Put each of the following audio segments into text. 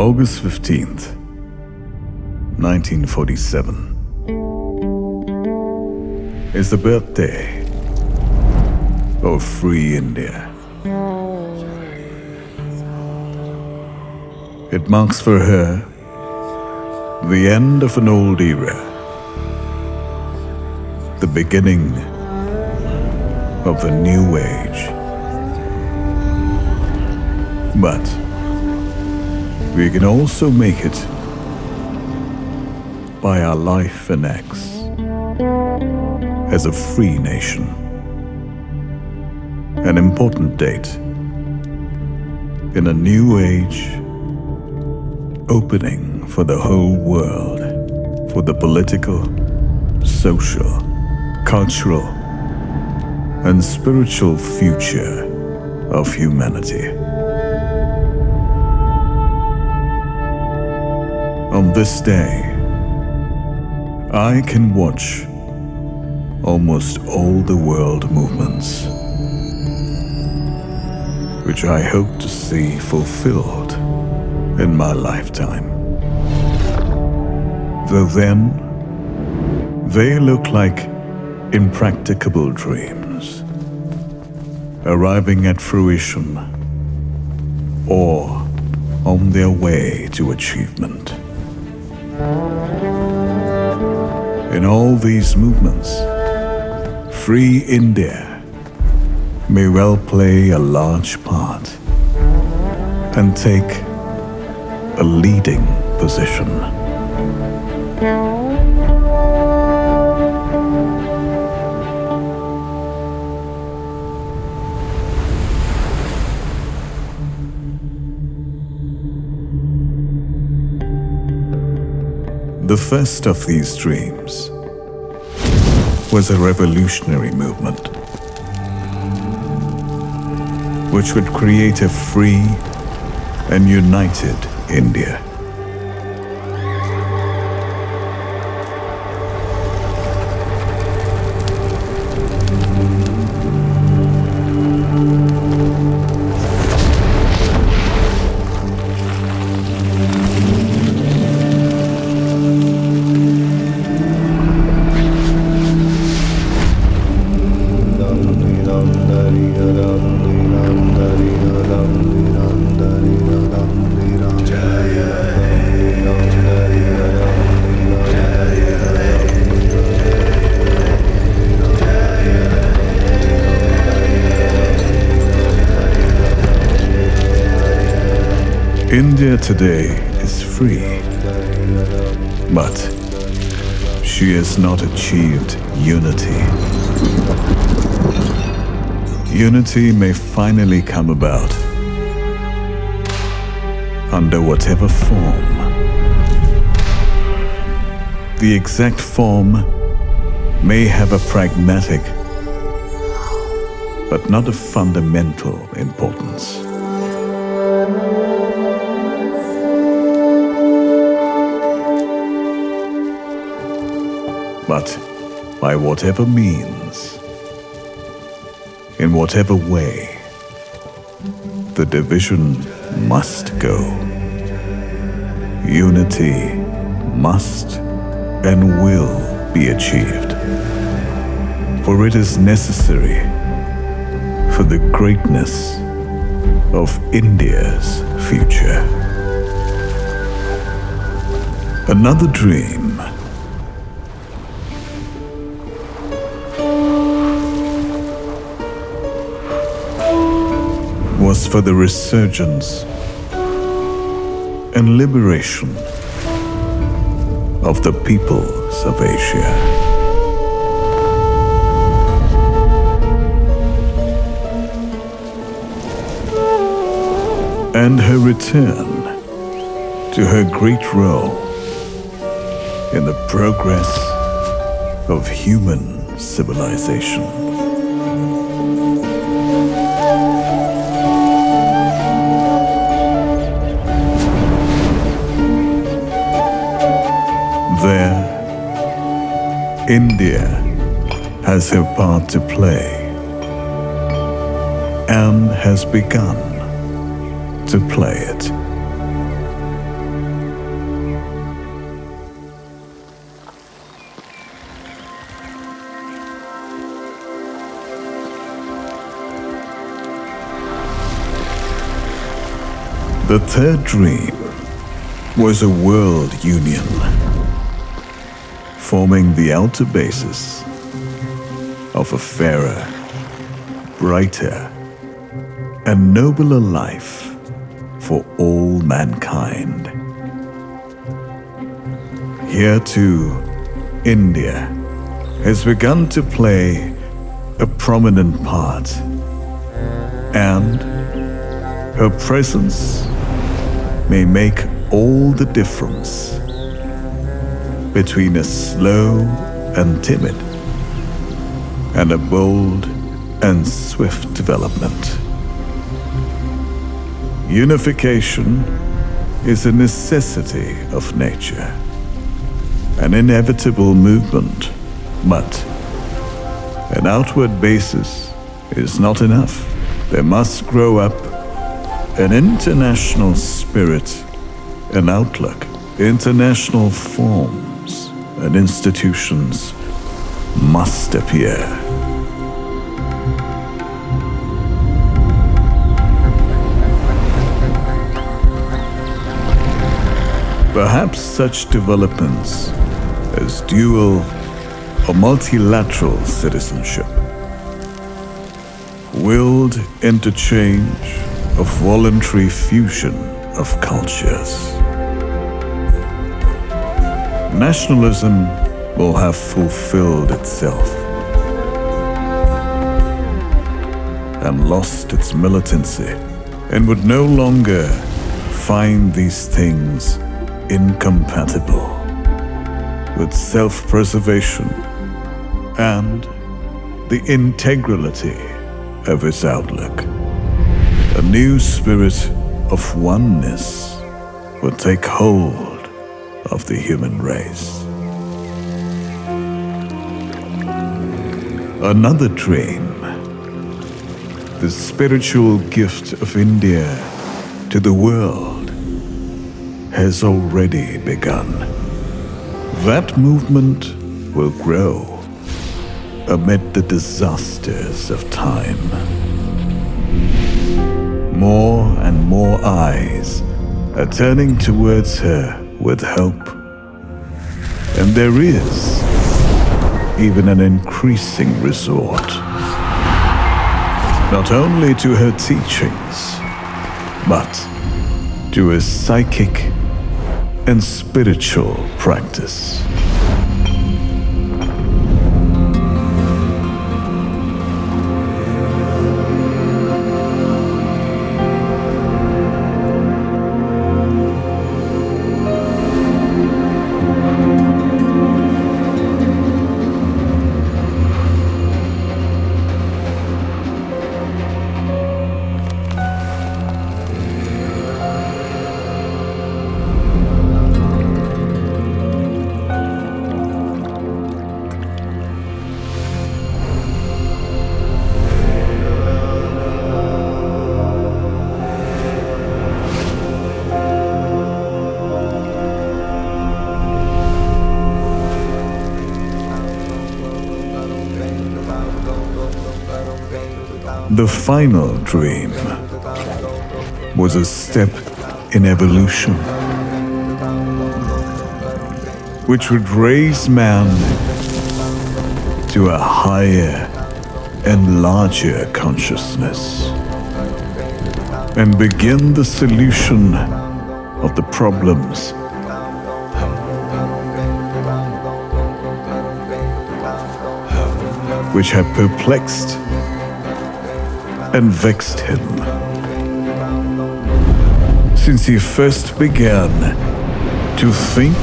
August 15th, 1947, is the birthday of free India. It marks for her the end of an old era, the beginning of a new age. But we can also make it by our life and acts as a free nation. An important date in a new age, opening for the whole world, for the political, social, cultural, and spiritual future of humanity. On this day, I can watch almost all the world movements, which I hope to see fulfilled in my lifetime. Though then, they look like impracticable dreams, arriving at fruition or on their way to achievement. In all these movements, free India may well play a large part and take a leading position. The first of these dreams was a revolutionary movement which would create a free and united India. India today is free, but she has not achieved unity. Unity may finally come about under whatever form. The exact form may have a pragmatic, but not a fundamental importance. But by whatever means, in whatever way, the division must go. Unity must and will be achieved, for it is necessary for the greatness of India's future. Another dream was for the resurgence and liberation of the peoples of Asia. And her return to her great role in the progress of human civilization. There, India has her part to play and has begun to play it. The third dream was a world union, forming the outer basis of a fairer, brighter, and nobler life for all mankind. Here too, India has begun to play a prominent part, and her presence may make all the difference between a slow and timid and a bold and swift development. Unification is a necessity of nature, an inevitable movement, but an outward basis is not enough. There must grow up an international spirit, an outlook, international forms and institutions must appear. Perhaps such developments as dual or multilateral citizenship, willed interchange of voluntary fusion of cultures. Nationalism will have fulfilled itself and lost its militancy, and would no longer find these things incompatible with self-preservation and the integrity of its outlook. A new spirit of oneness will take hold of the human race. Another dream, the spiritual gift of India to the world, has already begun. That movement will grow amid the disasters of time. More and more eyes are turning towards her with hope, and there is even an increasing resort, not only to her teachings, but to a psychic and spiritual practice. The final dream was a step in evolution, which would raise man to a higher and larger consciousness and begin the solution of the problems which had perplexed and vexed him since he first began to think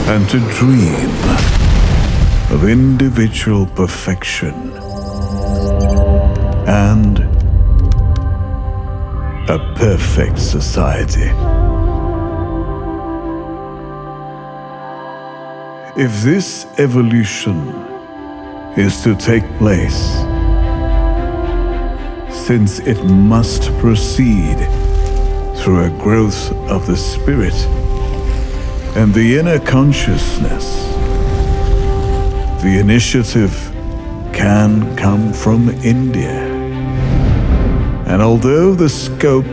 and to dream of individual perfection and a perfect society. If this evolution is to take place, since it must proceed through a growth of the spirit and the inner consciousness the initiative can come from India. And although the scope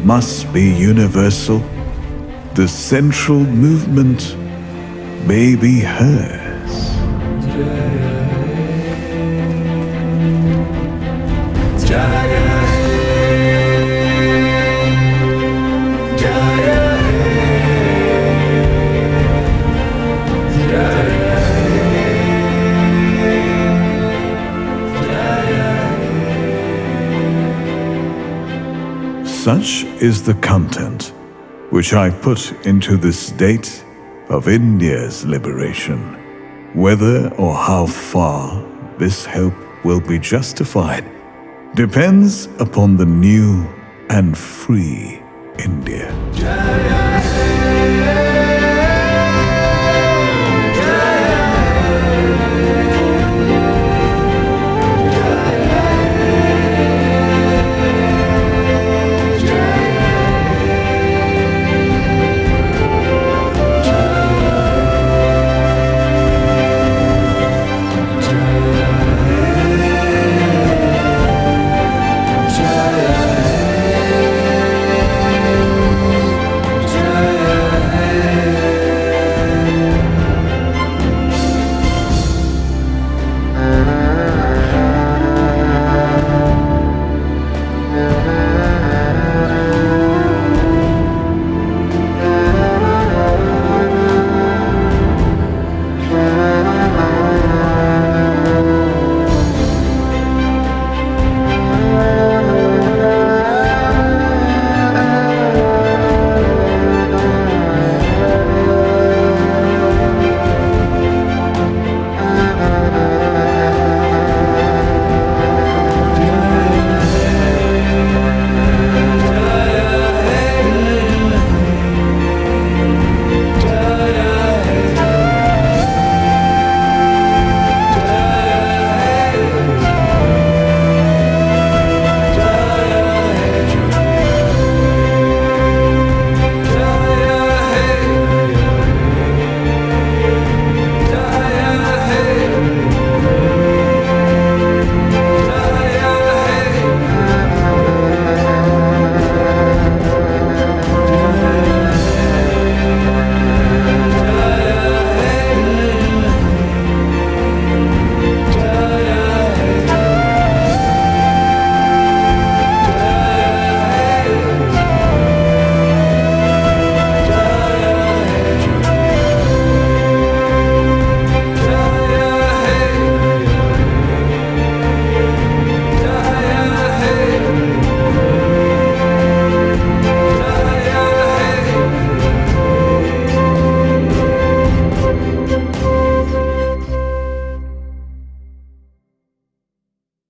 must be universal, the central movement may be hers. Such is the content which I put into this date of India's liberation. Whether or how far this hope will be justified depends upon the new and free India.